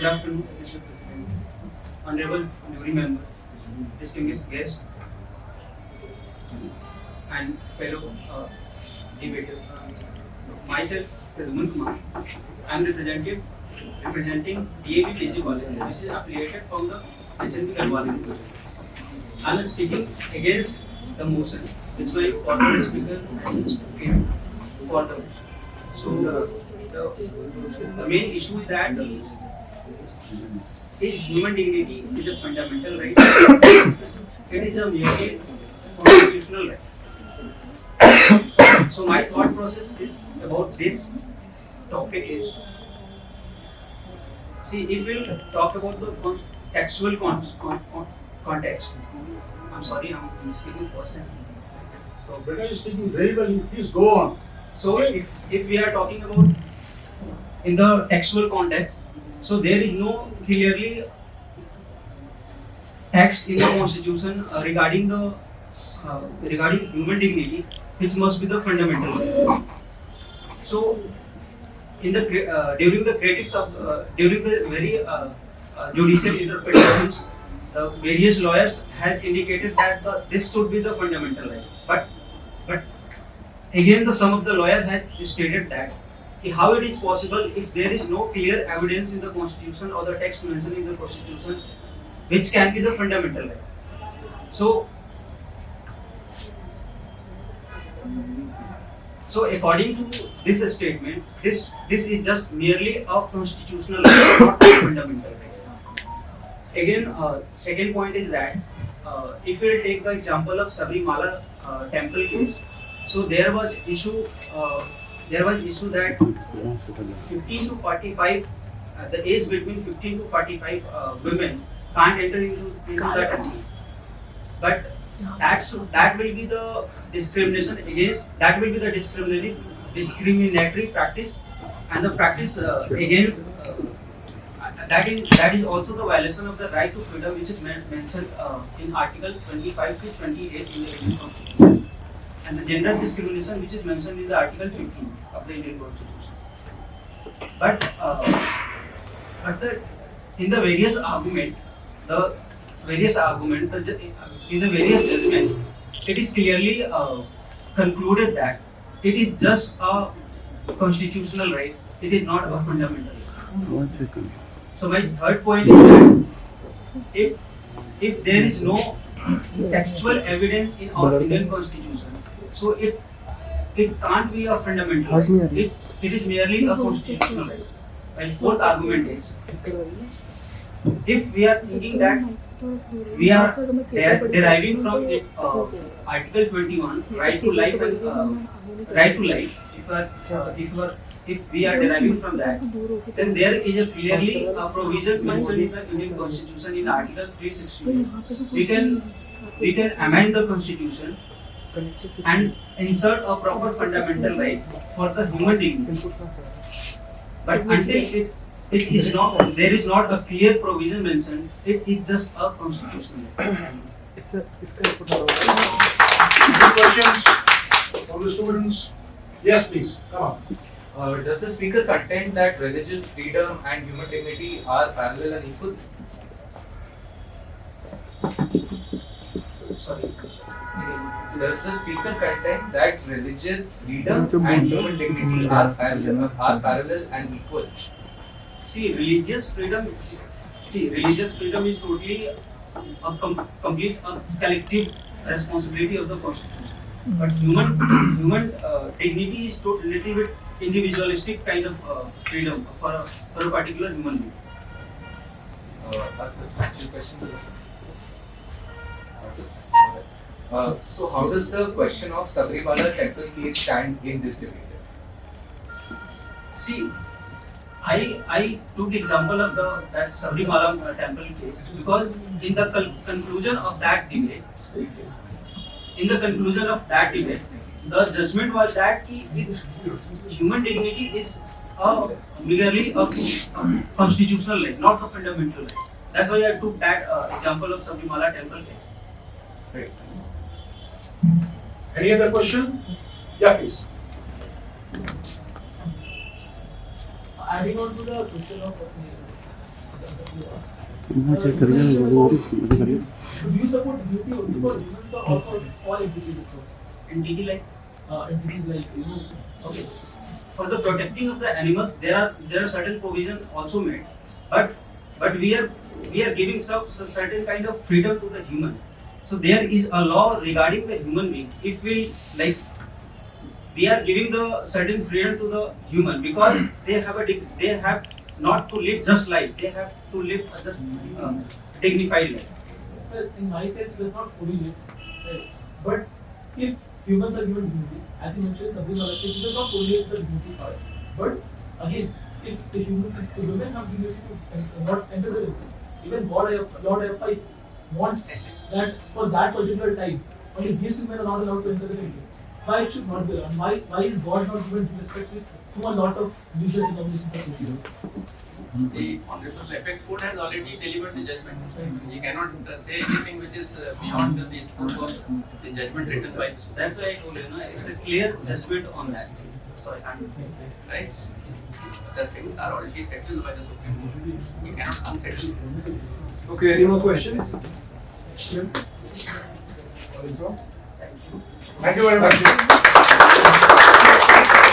Good afternoon, Mr. President, Honorable Jury Member, distinguished guests, and fellow debaters. Myself, Pradyuman Kumar, I am representing DAV PG College, which is affiliated from the HNB Garhwal University. I am speaking against the motion, which my former speaker has spoken for the motion. So, the main issue is that human dignity is a fundamental right. It is a merely constitutional right. So my thought process is about this topic is, see, if we'll talk about the textual context, I'm sorry, I'm speaking first time. So, better you speaking very well. You please go on. So if we are talking about in the textual context, so there is no clearly text in the constitution regarding human dignity, which must be the fundamental right. So in the during the critics of during the very judicial interpretations, the various lawyers has indicated that this should be the fundamental right. But again, some of the lawyers have stated that how it is possible if there is no clear evidence in the constitution or the text mentioned in the constitution which can be the fundamental right. So according to this statement, this is just merely a constitutional right, not a fundamental right. Again, second point is that if we will take the example of Sabrimala temple case, so there was issue that 15 to 45, the age between 15 to 45 women can't enter into the temple. But that will be the discrimination against, that will be the discriminatory practice, and the practice against that is also the violation of the right to freedom, which is mentioned in Article 25 to 28 in the Indian Constitution, and the gender discrimination, which is mentioned in the Article 15 of the Indian Constitution. But in the various argument, in the various judgment, it is clearly concluded that it is just a constitutional right. It is not a fundamental right. So my third point is that if there is no textual evidence in our Indian Constitution, so it can't be a fundamental right. It is merely a constitutional right. And fourth argument is, if we are thinking that we are deriving from it, Article 21, right to life and right to life, if we are deriving from that, then there is a clearly a provision mentioned in the Indian Constitution in Article 360. We can amend the Constitution and insert a proper fundamental right for the human dignity. But until it is not, there is not a clear provision mentioned, it is just a constitutional right. Any questions from the students? Yes, please. Come on. Does the speaker contend that religious freedom and human dignity are parallel and equal? Sorry. Does the speaker contend that religious freedom and human dignity are parallel and equal? See, religious freedom is totally a complete collective responsibility of the Constitution. But human dignity is totally little bit individualistic kind of freedom for a particular human being. That's the actual question. So how does the question of Sabrimala temple case stand in this debate? See, I took example of that Sabrimala temple case because in the conclusion of that debate, the judgment was that human dignity is merely a constitutional right, not a fundamental right. That's why I took that example of Sabrimala temple case. Right. Any other question? Yeah, please. Adding on to the question of Do you support duty only for humans or also all entities? Entity like Entities like okay. for the protecting of the animals, there are certain provisions also made, but we are giving some certain kind of freedom to the human. So there is a law regarding the human being. If we like, we are giving the certain freedom to the human because they have not to live just life. They have to live a just dignified life. Sir, in my sense, it is not fully live, right? But if humans are given dignity, as you mentioned, something like it is not only the dignity part. But again, if the women have dignity to not enter the religion, even Lord Ayappa wants that for that particular time, only these women are not allowed to enter the religion. Why it should not be allowed? Why is God not given respect to a lot of religious denominations associated? The Honorable Apex Court has already delivered the judgment. You cannot say anything which is beyond the scope of the judgment written by the Supreme. That's why I told you, it's a clear judgment on that. So I can't. Right? The things are already settled by the Supreme Court. You cannot unsettle. Okay, any more questions? Thank you very much.